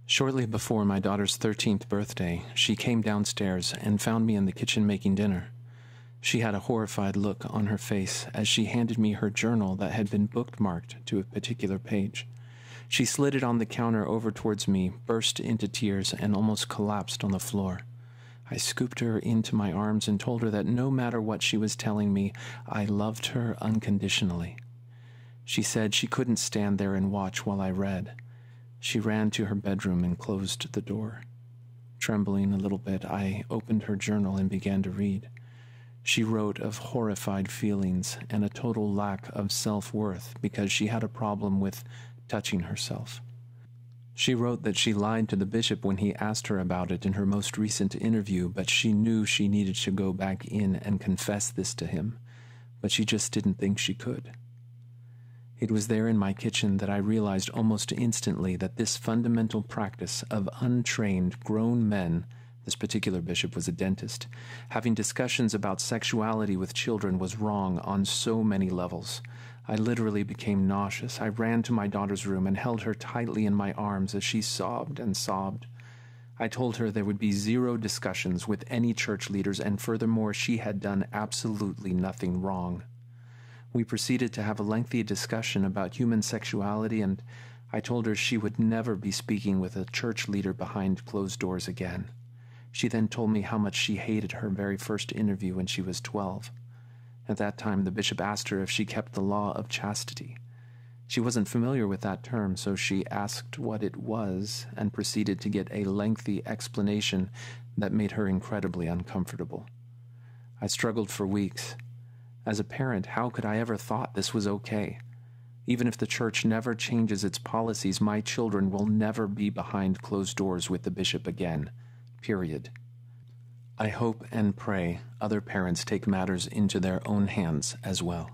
Shortly before my daughter's 13th birthday, she came downstairs and found me in the kitchen making dinner. She had a horrified look on her face as she handed me her journal that had been bookmarked to a particular page. She slid it on the counter over towards me, burst into tears, and almost collapsed on the floor. I scooped her into my arms and told her that no matter what she was telling me, I loved her unconditionally. She said she couldn't stand there and watch while I read. She ran to her bedroom and closed the door. Trembling a little bit, I opened her journal and began to read. She wrote of horrified feelings and a total lack of self-worth because she had a problem with touching herself. She wrote that she lied to the bishop when he asked her about it in her most recent interview, but she knew she needed to go back in and confess this to him, but she just didn't think she could. It was there in my kitchen that I realized almost instantly that this fundamental practice of untrained grown men, this particular bishop was a dentist, having discussions about sexuality with children was wrong on so many levels. I literally became nauseous. I ran to my daughter's room and held her tightly in my arms as she sobbed and sobbed. I told her there would be zero discussions with any church leaders, and furthermore, she had done absolutely nothing wrong. We proceeded to have a lengthy discussion about human sexuality, and I told her she would never be speaking with a church leader behind closed doors again. She then told me how much she hated her very first interview when she was 12. At that time, the bishop asked her if she kept the law of chastity. She wasn't familiar with that term, so she asked what it was and proceeded to get a lengthy explanation that made her incredibly uncomfortable. I struggled for weeks. As a parent, how could I ever thought this was okay? Even if the church never changes its policies, my children will never be behind closed doors with the bishop again. Period. I hope and pray other parents take matters into their own hands as well.